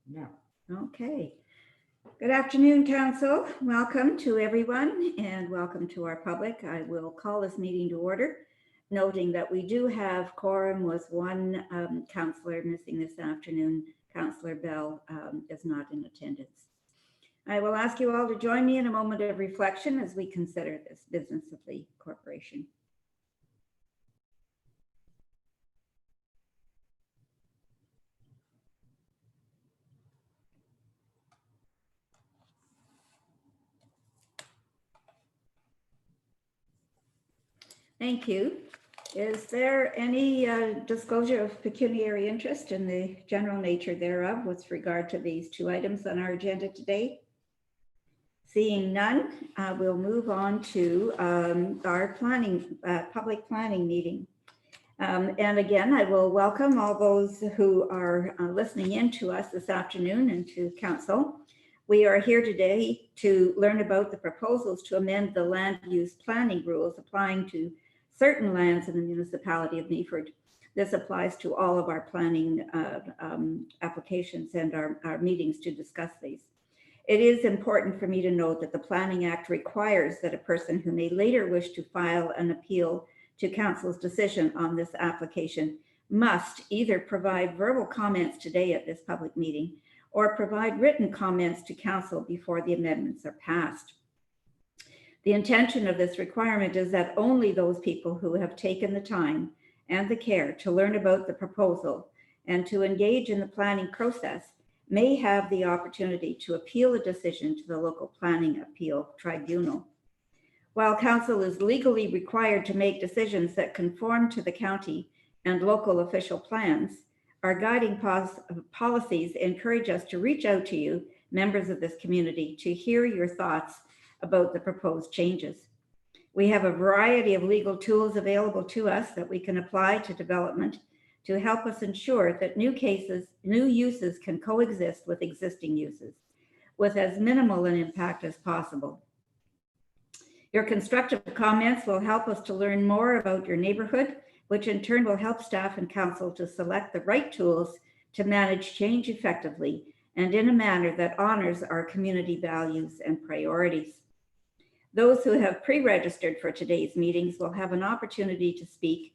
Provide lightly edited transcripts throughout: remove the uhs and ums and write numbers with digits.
Yeah. Okay. Good afternoon, Council. Welcome to everyone and welcome to our public. I will call this meeting to order, noting that we do have quorum with one councillor missing this afternoon. Councillor Bell is not in attendance. I will ask you all to join me in a moment of reflection as we consider this business of the corporation. Thank you. Is there any disclosure of pecuniary interest in the general nature thereof with regard to these two items on our agenda today? Seeing none, we'll move on to our public planning meeting. And again, I will welcome all those who are listening in to us this afternoon and to Council. We are here today to learn about the proposals to amend the land use planning rules applying to certain lands in the municipality of Meaford. This applies to all of our planning applications and our meetings to discuss these. It is important for me to note that the Planning Act requires that a person who may later wish to file an appeal to Council's decision on this application must either provide verbal comments today at this public meeting or provide written comments to Council before the amendments are passed. The intention of this requirement is that only those people who have taken the time and the care to learn about the proposal and to engage in the planning process may have the opportunity to appeal a decision to the local planning appeal tribunal. While Council is legally required to make decisions that conform to the county and local official plans, our guiding policies encourage us to reach out to you, members of this community, to hear your thoughts about the proposed changes. We have a variety of legal tools available to us that we can apply to development to help us ensure that new uses can coexist with existing uses with as minimal an impact as possible. Your constructive comments will help us to learn more about your neighborhood, which in turn will help staff and Council to select the right tools to manage change effectively and in a manner that honors our community values and priorities. Those who have pre-registered for today's meetings will have an opportunity to speak,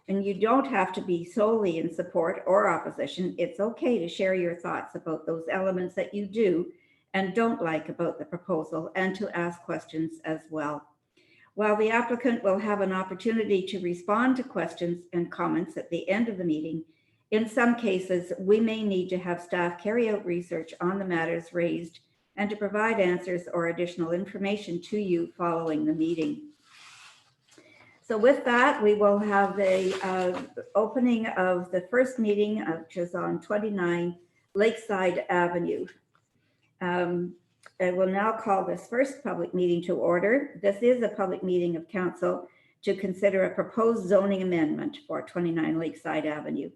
and you don't have to be solely in support or opposition. It's okay to share your thoughts about those elements that you do and don't like about the proposal and to ask questions as well. While the applicant will have an opportunity to respond to questions and comments at the end of the meeting, in some cases, we may need to have staff carry out research on the matters raised and to provide answers or additional information to you following the meeting. So with that, we will have the opening of the first meeting, which is on 29 Lakeside Avenue. I will now call this first public meeting to order. This is a public meeting of Council to consider a proposed zoning amendment for 29 Lakeside Avenue.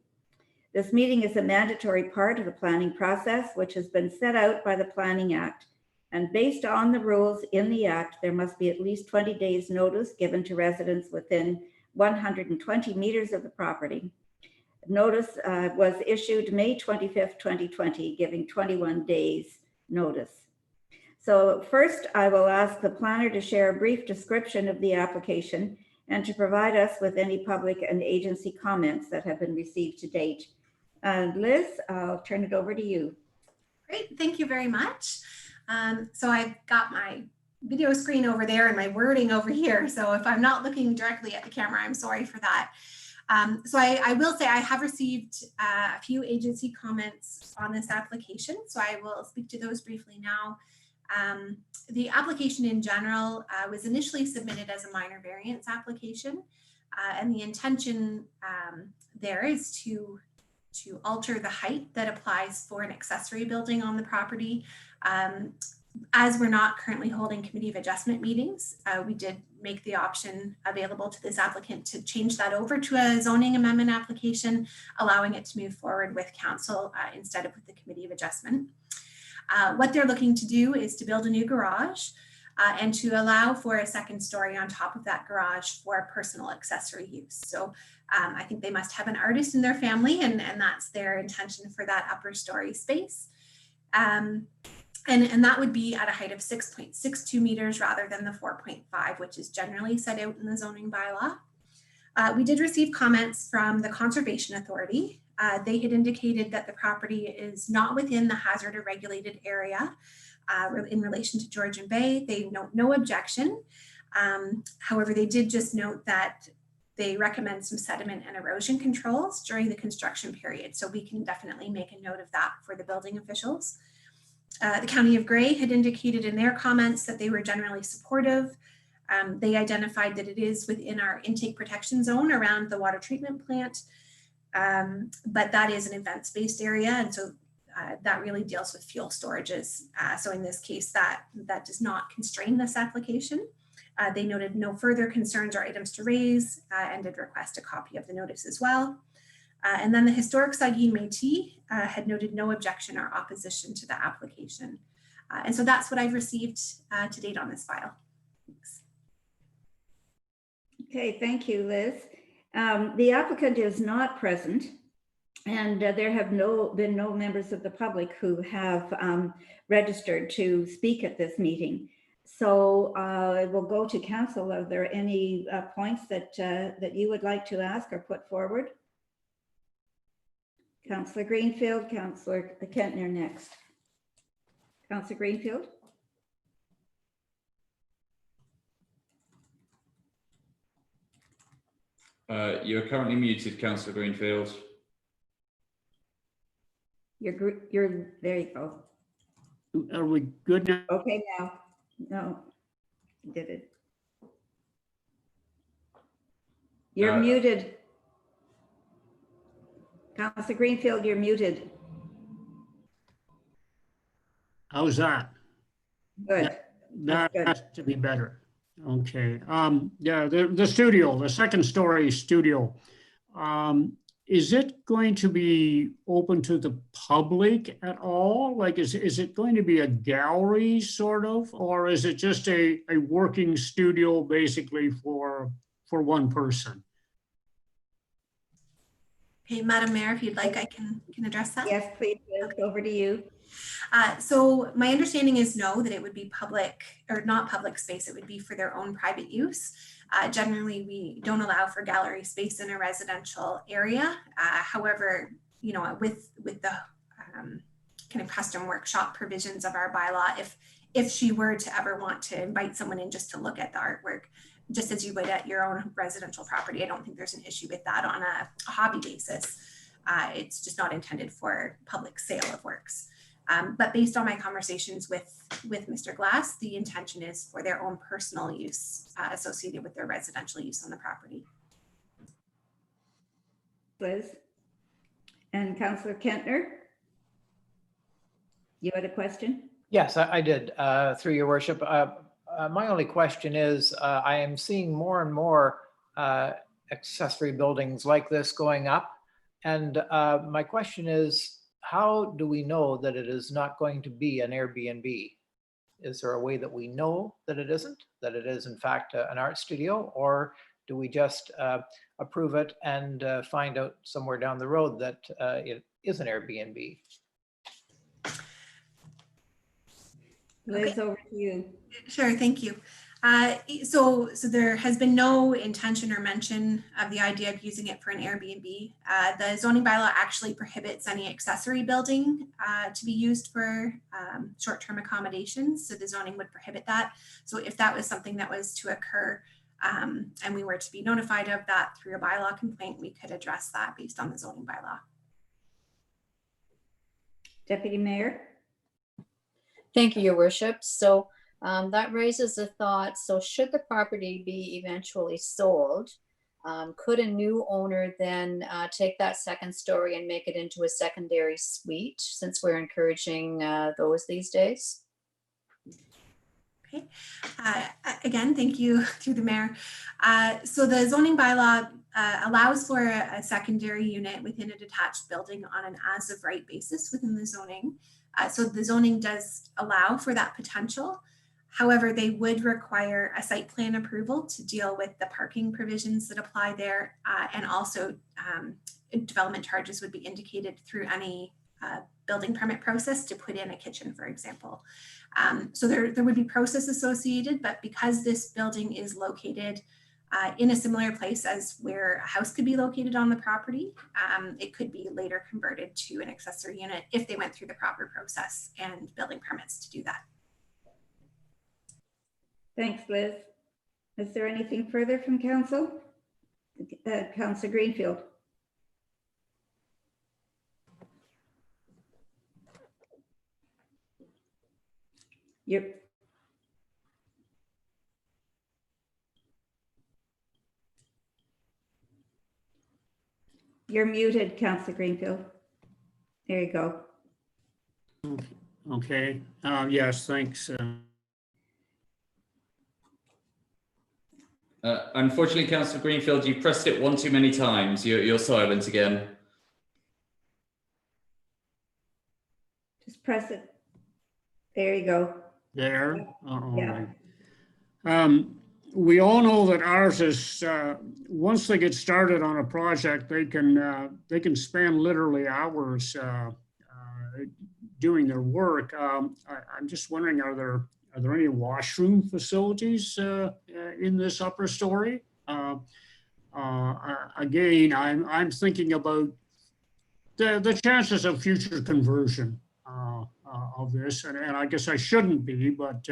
This meeting is a mandatory part of the planning process, which has been set out by the Planning Act. And based on the rules in the Act, there must be at least 20 days notice given to residents within 120 meters of the property. Notice was issued May 25th, 2020, giving 21 days notice. So first, I will ask the planner to share a brief description of the application and to provide us with any public and agency comments that have been received to date. Liz, I'll turn it over to you. Great, thank you very much. So I've got my video screen over there and my wording over here. So if I'm not looking directly at the camera, I'm sorry for that. So I will say I have received a few agency comments on this application. So I will speak to those briefly now. The application in general was initially submitted as a minor variance application. And the intention there is to alter the height that applies for an accessory building on the property. As we're not currently holding committee of adjustment meetings, we did make the option available to this applicant to change that over to a zoning amendment application, allowing it to move forward with Council instead of with the committee of adjustment. What they're looking to do is to build a new garage and to allow for a second story on top of that garage for personal accessory use. So I think they must have an artist in their family, and that's their intention for that upper story space. And that would be at a height of 6.62 meters rather than the 4.5, which is generally set out in the zoning bylaw. We did receive comments from the Conservation Authority. They had indicated that the property is not within the hazard or regulated area in relation to Georgian Bay. They note no objection. However, they did just note that they recommend some sediment and erosion controls during the construction period. So we can definitely make a note of that for the building officials. The County of Grey had indicated in their comments that they were generally supportive. They identified that it is within our intake protection zone around the water treatment plant, but that is an events-based area, and so that really deals with fuel storages. So in this case, that does not constrain this application. They noted no further concerns or items to raise and did request a copy of the notice as well. And then the Historic Saugeen Métis had noted no objection or opposition to the application. And so that's what I've received to date on this file. Thanks. Okay, thank you, Liz. The applicant is not present, and there have been no members of the public who have registered to speak at this meeting. So we'll go to council. Are there any points that you would like to ask or put forward? Councillor Greenfield, Councillor Kentner next. Councillor Greenfield. You're currently muted, Councillor Greenfield. You're there you go. Are we good now? Okay, now. No, did it. You're muted. Councillor Greenfield, you're muted. How's that? Good. That good. has to be better. Okay. Yeah, the studio, the second story studio. Is it going to be open to the public at all? Like, is it going to be a gallery sort of, or is it just a working studio basically for one person? Okay, Madam Mayor, if you'd like, I can address that. Yes, please, Liz, over to you. So my understanding is no, that it would be public or not public space. It would be for their own private use. Generally, we don't allow for gallery space in a residential area. However, you know, with the kind of custom workshop provisions of our bylaw, if she were to ever want to invite someone in just to look at the artwork, just as you would at your own residential property, I don't think there's an issue with that on a hobby basis. It's just not intended for public sale of works. But based on my conversations with Mr. Glass, the intention is for their own personal use associated with their residential use on the property. Liz. And Councillor Kentner, you had a question? Yes, I did, through your worship. My only question is, I am seeing more and more accessory buildings like this going up. And my question is, how do we know that it is not going to be an Airbnb? Is there a way that we know that it isn't, that it is in fact an art studio, or do we just approve it and find out somewhere down the road that it is an Airbnb? Liz, Okay. over to you. Sure, thank you. So there has been no intention or mention of the idea of using it for an Airbnb. The zoning bylaw actually prohibits any accessory building to be used for short-term accommodations. So the zoning would prohibit that. So if that was something that was to occur and we were to be notified of that through a bylaw complaint, we could address that based on the zoning bylaw. Deputy Mayor. Thank you, Your Worship. So that raises a thought. So should the property be eventually sold, could a new owner then take that second story and make it into a secondary suite, since we're encouraging those these days? Okay. Again, thank you through the mayor. So the zoning bylaw allows for a secondary unit within a detached building on an as of right basis within the zoning. So the zoning does allow for that potential. However, they would require a site plan approval to deal with the parking provisions that apply there. And also development charges would be indicated through any building permit process to put in a kitchen, for example. So there would be process associated, but because this building is located in a similar place as where a house could be located on the property, it could be later converted to an accessory unit if they went through the proper process and building permits to do that. Thanks, Liz. Is there anything further from council? Councillor Greenfield. You're muted, Councillor Greenfield. There you go. Okay, yes, thanks. Unfortunately, Councillor Greenfield, you pressed it one too many times. You're silent again. Just press it. There you go. There. Yeah. We all know that ours is, once they get started on a project, they can spend literally hours doing their work. I'm just wondering, are there any washroom facilities in this upper story? Again, I'm thinking about the chances of future conversion of this, and I guess I shouldn't be, but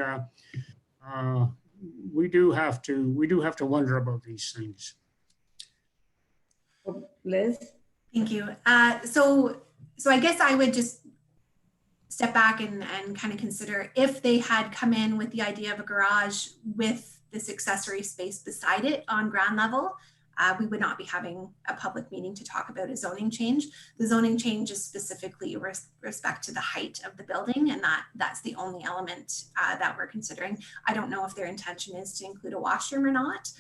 we do have to wonder about these things. Liz? Thank you. So I guess I would just step back and kind of consider if they had come in with the idea of a garage with this accessory space beside it on ground level, we would not be having a public meeting to talk about a zoning change. The zoning change is specifically with respect to the height of the building, and that's the only element that we're considering. I don't know if their intention is to include a washroom or not,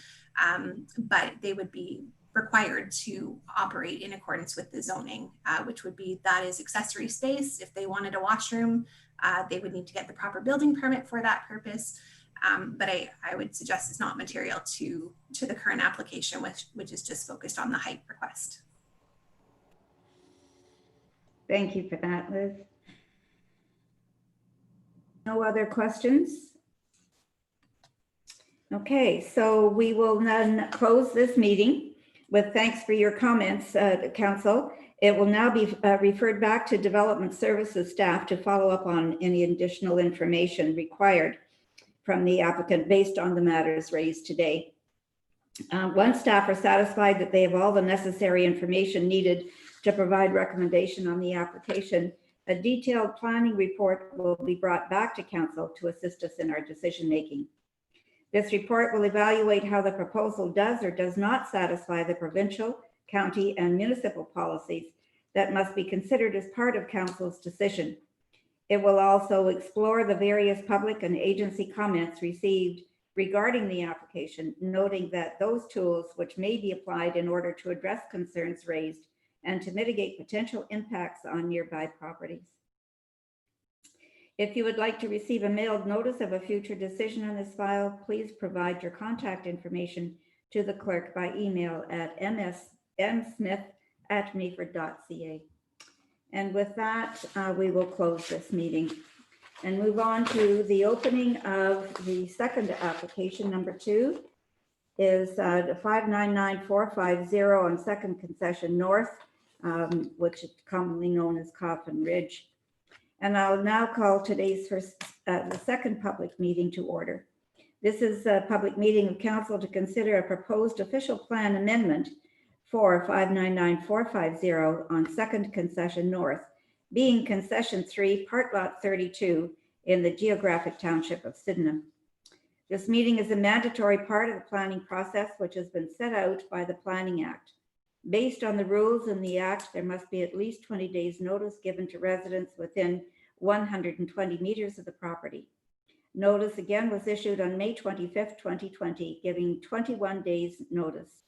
but they would be required to operate in accordance with the zoning, which would be that is accessory space. If they wanted a washroom, they would need to get the proper building permit for that purpose. But I would suggest it's not material to the current application, which is just focused on the height request. Thank you for that, Liz. No other questions? Okay, so we will then close this meeting with thanks for your comments, Council. It will now be referred back to Development Services staff to follow up on any additional information required from the applicant based on the matters raised today. Once staff are satisfied that they have all the necessary information needed to provide recommendation on the application, a detailed planning report will be brought back to council to assist us in our decision making. This report will evaluate how the proposal does or does not satisfy the provincial, county, and municipal policies that must be considered as part of council's decision. It will also explore the various public and agency comments received regarding the application, noting that those tools which may be applied in order to address concerns raised and to mitigate potential impacts on nearby properties. If you would like to receive a mailed notice of a future decision on this file, please provide your contact information to the clerk by email at msmith@meaford.ca. And with that, we will close this meeting and move on to the opening of the second application. Number 2 is 599450 on Second Concession North, which is commonly known as Coffin Ridge. And I'll now call today's the second public meeting to order. This is a public meeting of council to consider a proposed official plan amendment for 599450 on Second Concession North, being Concession 3, Part Lot 32 in the geographic township of Sydenham. This meeting is a mandatory part of the planning process, which has been set out by the Planning Act. Based on the rules in the Act, there must be at least 20 days notice given to residents within 120 meters of the property. Notice again was issued on May 25th, 2020, giving 21 days notice.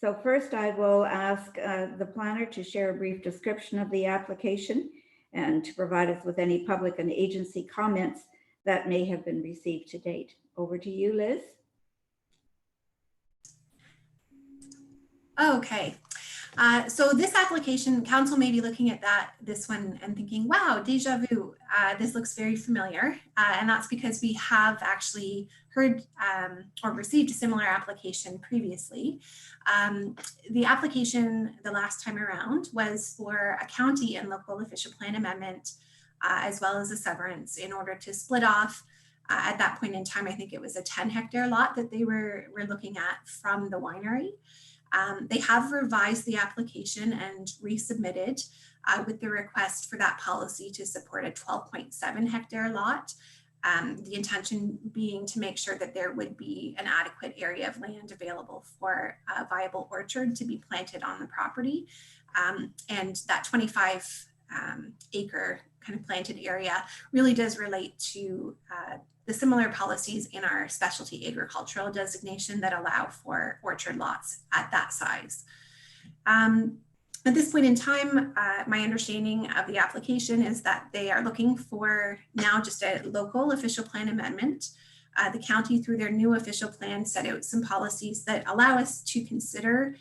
So first I will ask the planner to share a brief description of the application and to provide us with any public and agency comments that may have been received to date. Over to you, Liz. Okay. So this application, council may be looking at this one and thinking, wow, deja vu, this looks very familiar. And that's because we have actually heard or received a similar application previously. The application the last time around was for a county and local official plan amendment, as well as a severance in order to split off. At that point in time, I think it was a 10-hectare lot that they were looking at from the winery. They have revised the application and resubmitted with the request for that policy to support a 12.7-hectare lot. The intention being to make sure that there would be an adequate area of land available for a viable orchard to be planted on the property. And that 25 acre kind of planted area really does relate to the similar policies in our specialty agricultural designation that allow for orchard lots at that size. At this point in time, my understanding of the application is that they are looking for now just a local official plan amendment. The county, through their new official plan, set out some policies that allow us to consider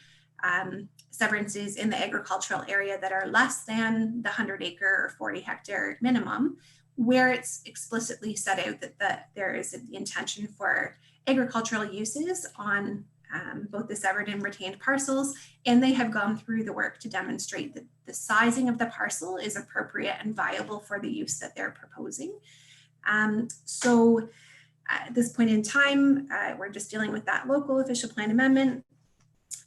severances in the agricultural area that are less than the 100-acre or 40-hectare minimum, where it's explicitly set out that there is the intention for agricultural uses on both the severed and retained parcels, and they have gone through the work to demonstrate that the sizing of the parcel is appropriate and viable for the use that they're proposing. So at this point in time, we're just dealing with that local official plan amendment.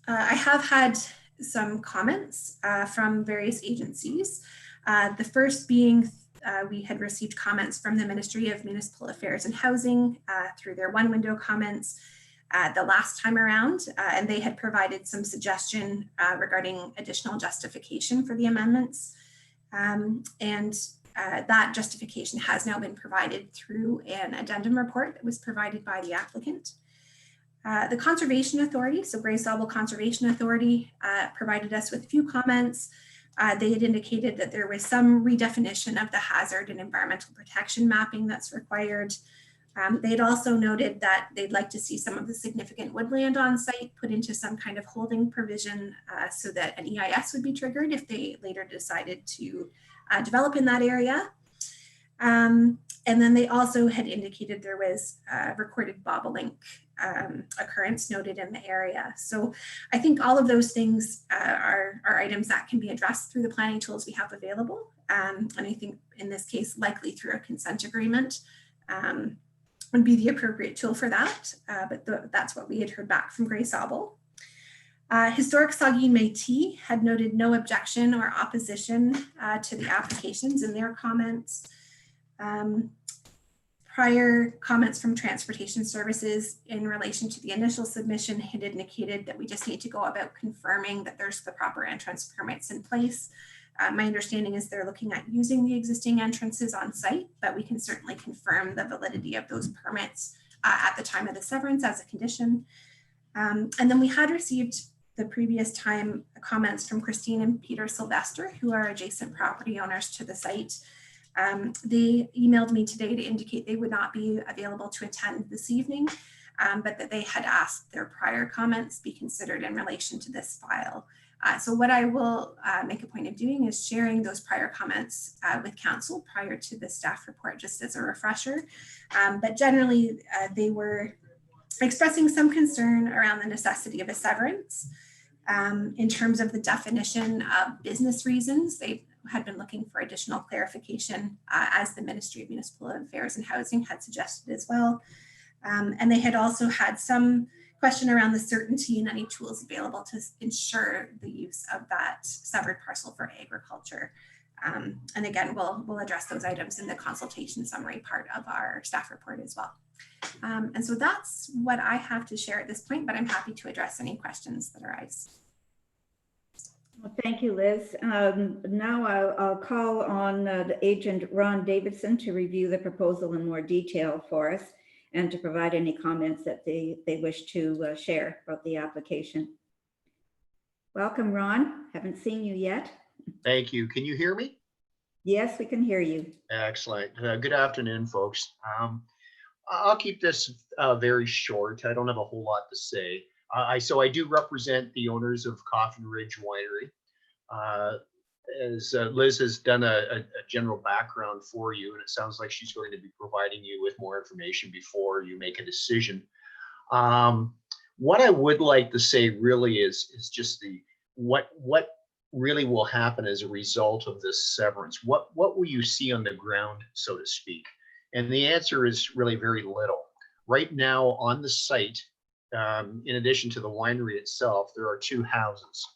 I have had some comments from various agencies. The first being we had received comments from the Ministry of Municipal Affairs and Housing through their one window comments the last time around, and they had provided some suggestion regarding additional justification for the amendments. That justification has now been provided through an addendum report that was provided by the applicant. The Conservation Authority, so Grey Sauble Conservation Authority, provided us with a few comments. They had indicated that there was some redefinition of the hazard and environmental protection mapping that's required. They had also noted that they'd like to see some of the significant woodland on site put into some kind of holding provision so that an EIS would be triggered if they later decided to develop in that area. And then they also had indicated there was a recorded bobolink occurrence noted in the area. So I think all of those things are items that can be addressed through the planning tools we have available. And I think in this case, likely through a consent agreement would be the appropriate tool for that. But that's what we had heard back from Grey Sauble. Historic Saugeen Métis had noted no objection or opposition to the applications in their comments. Prior comments from Transportation Services in relation to the initial submission had indicated that we just need to go about confirming that there's the proper entrance permits in place. My understanding is they're looking at using the existing entrances on site, but we can certainly confirm the validity of those permits at the time of the severance as a condition. And then we had received the previous time comments from Christine and Peter Sylvester, who are adjacent property owners to the site. They emailed me today to indicate they would not be available to attend this evening, but that they had asked their prior comments be considered in relation to this file. So what I will make a point of doing is sharing those prior comments with council prior to the staff report, just as a refresher. But generally, they were expressing some concern around the necessity of a severance. In terms of the definition of business reasons, they had been looking for additional clarification as the Ministry of Municipal Affairs and Housing had suggested as well. And they had also had some question around the certainty and any tools available to ensure the use of that severed parcel for agriculture. And again, we'll address those items in the consultation summary part of our staff report as well. And so that's what I have to share at this point, but I'm happy to address any questions that arise. Well, thank you, Liz. Now I'll call on the agent Ron Davidson to review the proposal in more detail for us and to provide any comments that they wish to share about the application. Welcome, Ron. Haven't seen you yet. Thank you. Can you hear me? Yes, we can hear you. Excellent. Good afternoon, folks. I'll keep this very short. I don't have a whole lot to say. So I do represent the owners of Coffin Ridge Winery. As Liz has done a general background for you, and it sounds like she's going to be providing you with more information before you make a decision. What I would like to say really is just what really will happen as a result of this severance. What will you see on the ground, so to speak? And the answer is really very little. Right now on the site, in addition to the winery itself, there are two houses.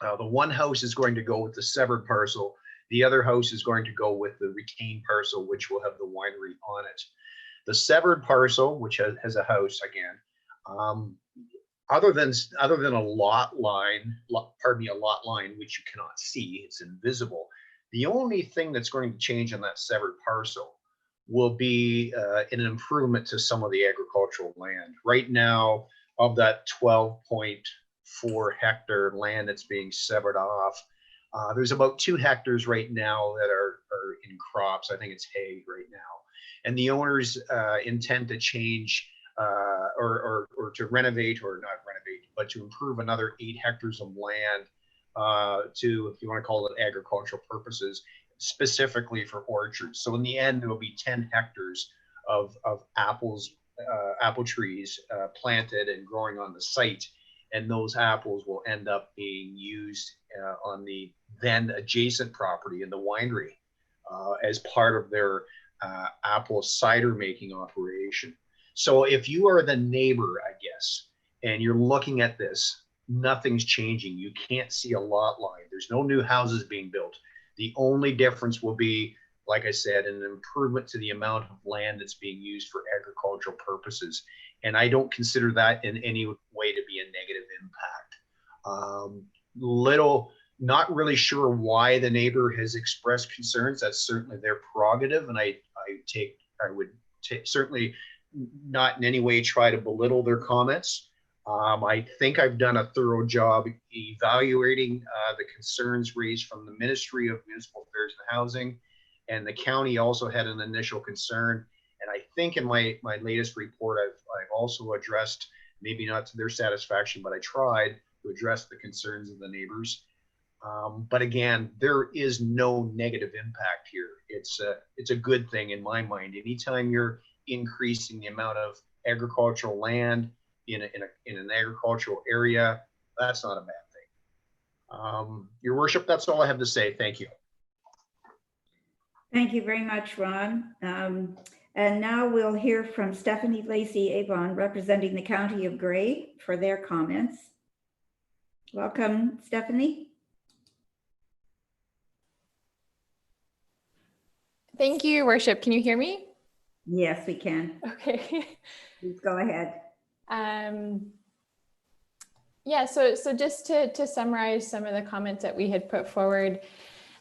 The one house is going to go with the severed parcel. The other house is going to go with the retained parcel, which will have the winery on it. The severed parcel, which has a house again, other than a lot line, which you cannot see, it's invisible. The only thing that's going to change on that severed parcel will be an improvement to some of the agricultural land. Right now, of that 12.4 hectare land that's being severed off, there's about 2 hectares right now that are in crops. I think it's hay right now. And the owners intend to change or to renovate, or not renovate, but to improve another 8 hectares of land to, if you want to call it agricultural purposes, specifically for orchards. So in the end, there will be 10 hectares of apples, apple trees planted and growing on the site. And those apples will end up being used on the then adjacent property in the winery as part of their apple cider making operation. So if you are the neighbor, I guess, and you're looking at this, nothing's changing. You can't see a lot line. There's no new houses being built. The only difference will be, like I said, an improvement to the amount of land that's being used for agricultural purposes. And I don't consider that in any way to be a negative impact. Not really sure why the neighbor has expressed concerns. That's certainly their prerogative. And I would certainly not in any way try to belittle their comments. I think I've done a thorough job evaluating the concerns raised from the Ministry of Municipal Affairs and Housing, and the county also had an initial concern. And I think in my latest report, I've also addressed, maybe not to their satisfaction, but I tried to address the concerns of the neighbors. But again, there is no negative impact here. It's a good thing in my mind. Anytime you're increasing the amount of agricultural land in an agricultural area, that's not a bad thing. Your Worship, that's all I have to say. Thank you. Thank you very much, Ron. And now we'll hear from Stephanie Lacey-Avon, representing the County of Grey, for their comments. Welcome, Stephanie. Thank you, Your Worship. Can you hear me? Yes, we can. Okay. Please go ahead. Yeah, so just to summarize some of the comments that we had put forward,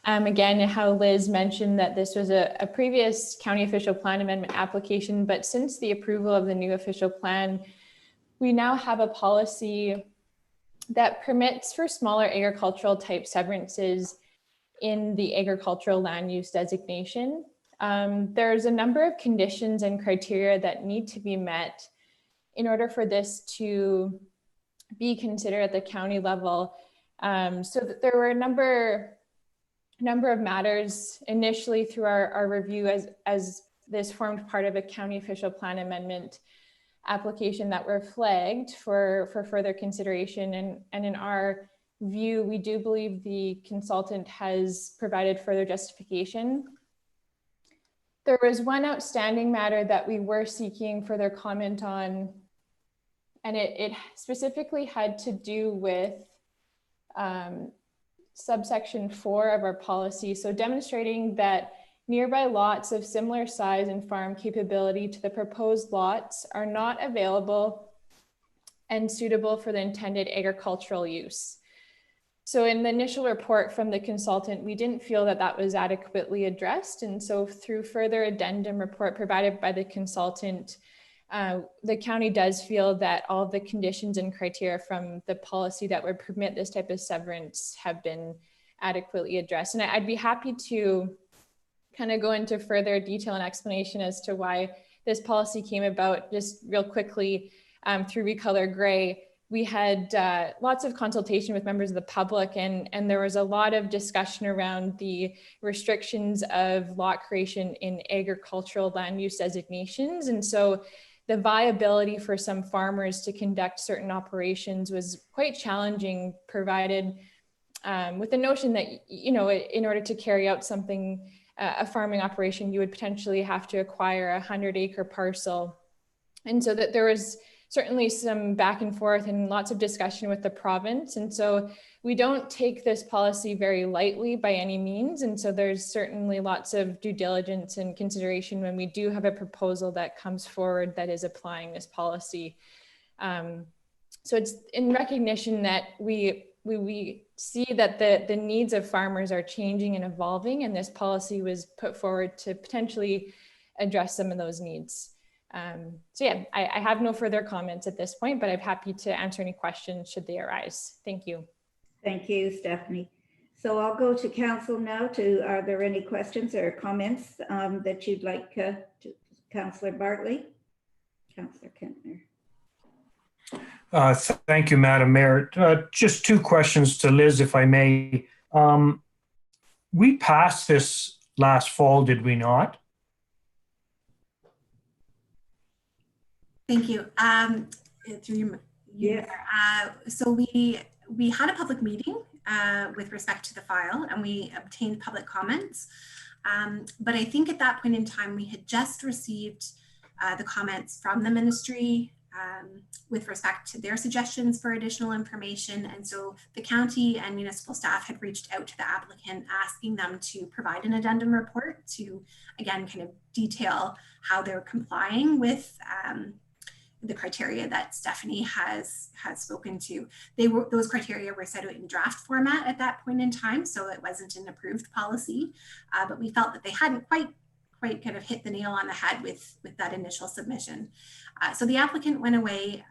again, how Liz mentioned that this was a previous county official plan amendment application, but since the approval of the new official plan, we now have a policy that permits for smaller agricultural type severances in the agricultural land use designation. There's a number of conditions and criteria that need to be met in order for this to be considered at the county level. So that there were a number of matters initially through our review as this formed part of a county official plan amendment application that were flagged for further consideration. And in our view, we do believe the consultant has provided further justification. There was one outstanding matter that we were seeking further comment on, and it specifically had to do with subsection 4 of our policy. So demonstrating that nearby lots of similar size and farm capability to the proposed lots are not available and suitable for the intended agricultural use. So in the initial report from the consultant, we didn't feel that that was adequately addressed. And so through further addendum report provided by the consultant, the county does feel that all of the conditions and criteria from the policy that would permit this type of severance have been adequately addressed. And I'd be happy to kind of go into further detail and explanation as to why this policy came about. Just real quickly, through Recolor Grey, we had lots of consultation with members of the public, and there was a lot of discussion around the restrictions of lot creation in agricultural land use designations. And so the viability for some farmers to conduct certain operations was quite challenging, provided with the notion that, you know, in order to carry out something, a farming operation, you would potentially have to acquire a 100-acre parcel. And so that there was certainly some back and forth and lots of discussion with the province. And so we don't take this policy very lightly by any means. And so there's certainly lots of due diligence and consideration when we do have a proposal that comes forward that is applying this policy. So it's in recognition that we see that the needs of farmers are changing and evolving, and this policy was put forward to potentially address some of those needs. So yeah, I have no further comments at this point, but I'm happy to answer any questions should they arise. Thank you. Thank you, Stephanie. So I'll go to council now are there any questions or comments that you'd like to Councillor Bartley? Councillor Kentner. Thank you, Madam Mayor. Just two questions to Liz, if I may. We passed this last fall, did we not? Thank you. Yes. So we had a public meeting with respect to the file, and we obtained public comments. But I think at that point in time, we had just received the comments from the ministry with respect to their suggestions for additional information. And so the county and municipal staff had reached out to the applicant, asking them to provide an addendum report to, again, kind of detail how they're complying with the criteria that Stephanie has spoken to. Those criteria were set out in draft format at that point in time, so it wasn't an approved policy, but we felt that they hadn't quite kind of hit the nail on the head with that initial submission. So the applicant went away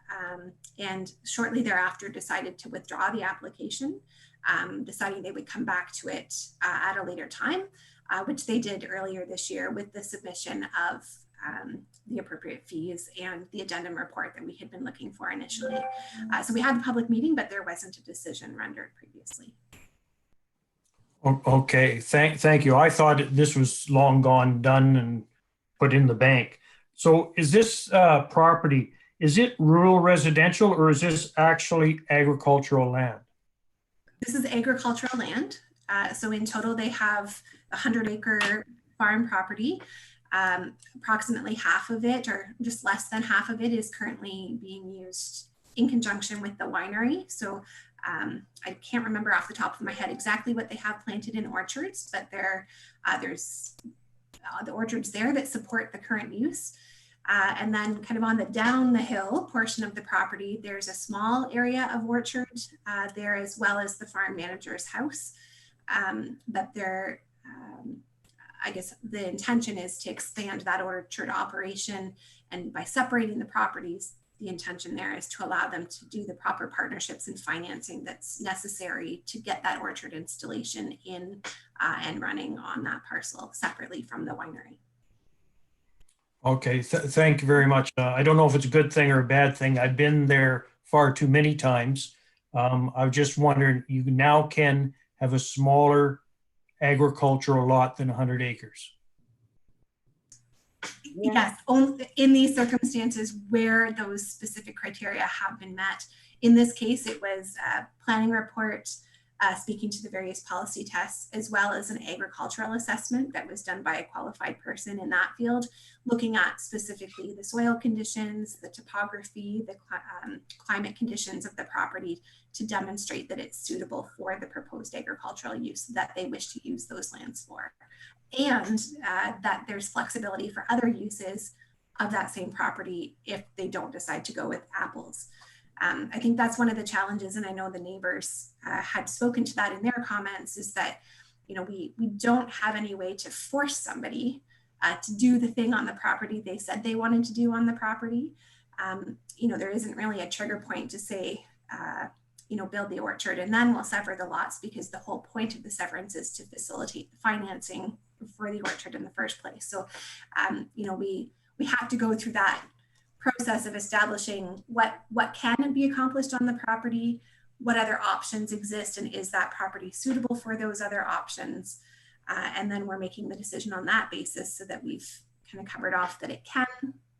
and shortly thereafter decided to withdraw the application, deciding they would come back to it at a later time, which they did earlier this year with the submission of the appropriate fees and the addendum report that we had been looking for initially. So we had the public meeting, but there wasn't a decision rendered previously. Okay, thank you. I thought this was long gone, done and put in the bank. So is this property, is it rural residential or is this actually agricultural land? This is agricultural land. So in total, they have a 100-acre farm property. Approximately half of it, or just less than half of it, is currently being used in conjunction with the winery. So I can't remember off the top of my head exactly what they have planted in orchards, but there's the orchards there that support the current use. And then kind of on the down the hill portion of the property, there's a small area of orchard there, as well as the farm manager's house. But there, I guess the intention is to expand that orchard operation, and by separating the properties, the intention there is to allow them to do the proper partnerships and financing that's necessary to get that orchard installation in and running on that parcel separately from the winery. Okay, thank you very much. I don't know if it's a good thing or a bad thing. I've been there far too many times. I was just wondering, you now can have a smaller agricultural lot than 100 acres. Yes, only in these circumstances where those specific criteria have been met. In this case, it was a planning report speaking to the various policy tests, as well as an agricultural assessment that was done by a qualified person in that field, looking at specifically the soil conditions, the topography, the climate conditions of the property to demonstrate that it's suitable for the proposed agricultural use that they wish to use those lands for. And that there's flexibility for other uses of that same property if they don't decide to go with apples. I think that's one of the challenges, and I know the neighbors had spoken to that in their comments, is that, you know, we don't have any way to force somebody to do the thing on the property they said they wanted to do on the property. You know, there isn't really a trigger point to say, you know, build the orchard and then we'll sever the lots, because the whole point of the severance is to facilitate the financing for the orchard in the first place. So, you know, we have to go through that process of establishing what can be accomplished on the property, what other options exist, and is that property suitable for those other options? And then we're making the decision on that basis so that we've kind of covered off that it can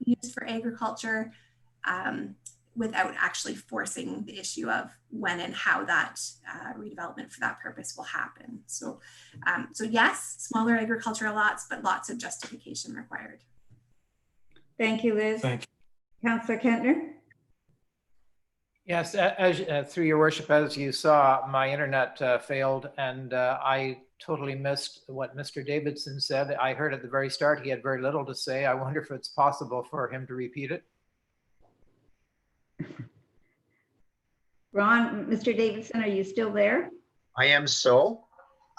be used for agriculture without actually forcing the issue of when and how that redevelopment for that purpose will happen. So, so yes, smaller agricultural lots, but lots of justification required. Thank you, Liz. Thank you. Councillor Kentner? Yes, as through your worship, as you saw, my internet failed, and I totally missed what Mr. Davidson said. I heard at the very start he had very little to say. I wonder if it's possible for him to repeat it. Ron, Mr. Davidson, are you still there? I am so.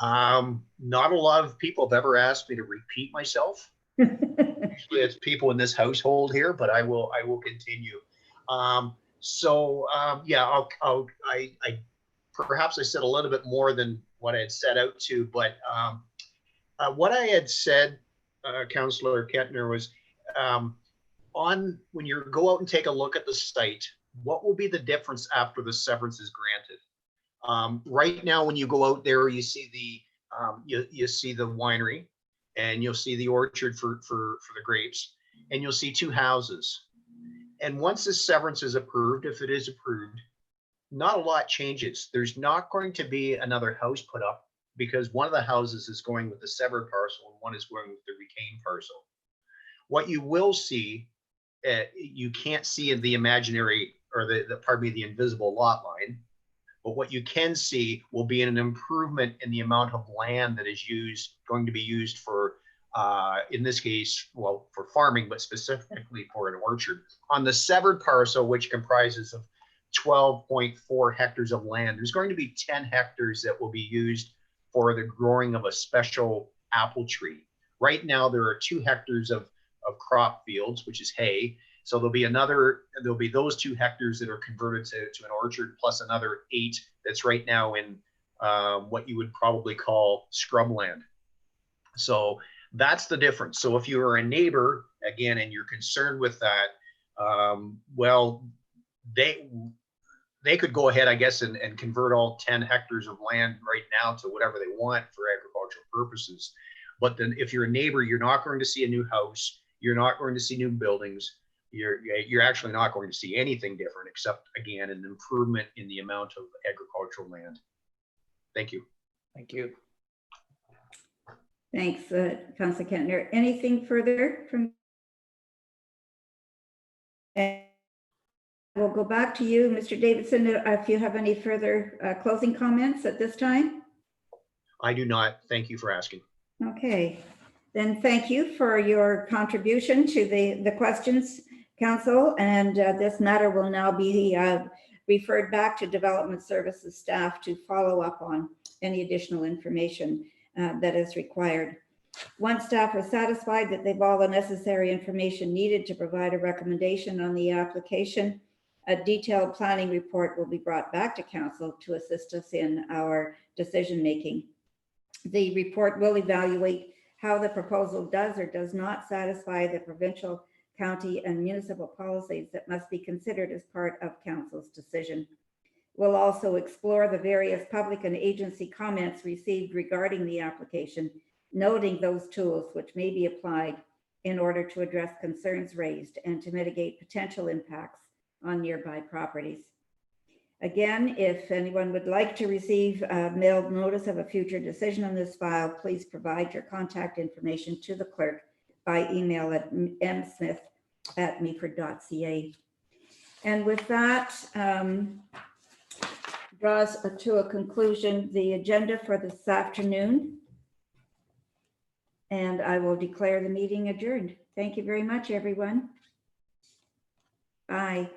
Not a lot of people have ever asked me to repeat myself. Usually it's people in this household here, but I will continue. Yeah, I perhaps I said a little bit more than what I had set out to, but what I had said, Councillor Kentner, was on when you go out and take a look at the site, what will be the difference after the severance is granted? Right now, when you go out there, you see you see the winery, and you'll see the orchard for the grapes, and you'll see two houses. And once this severance is approved, if it is approved, not a lot changes. There's not going to be another house put up because one of the houses is going with the severed parcel and one is going with the retained parcel. What you will see, you can't see in the imaginary or the invisible lot line, but what you can see will be an improvement in the amount of land that is going to be used for, in this case, well, for farming, but specifically for an orchard. On the severed parcel, which comprises of 12.4 hectares of land, there's going to be 10 hectares that will be used for the growing of a special apple tree. Right now, there are 2 hectares of crop fields, which is hay. So there'll be those 2 hectares that are converted to an orchard, plus another 8 that's right now in what you would probably call scrubland. So that's the difference. So if you are a neighbor, again, and you're concerned with that, well, they could go ahead, I guess, and convert all 10 hectares of land right now to whatever they want for agricultural purposes. But then if you're a neighbor, you're not going to see a new house. You're not going to see new buildings. You're actually not going to see anything different except, again, an improvement in the amount of agricultural land. Thank you. Thank you. Thanks, Councillor Kentner. Anything further from? And we'll go back to you, Mr. Davidson, if you have any further closing comments at this time. I do not. Thank you for asking. Okay, then thank you for your contribution to the questions, Council, and this matter will now be referred back to Development Services staff to follow up on any additional information that is required. Once staff are satisfied that they've all the necessary information needed to provide a recommendation on the application, a detailed planning report will be brought back to Council to assist us in our decision making. The report will evaluate how the proposal does or does not satisfy the provincial, county, and municipal policies that must be considered as part of Council's decision. We'll also explore the various public and agency comments received regarding the application, noting those tools which may be applied in order to address concerns raised and to mitigate potential impacts on nearby properties. Again, if anyone would like to receive a mailed notice of a future decision on this file, please provide your contact information to the clerk by email at msmith@meaford.ca. And with that, draws to a conclusion the agenda for this afternoon. And I will declare the meeting adjourned. Thank you very much, everyone. Bye.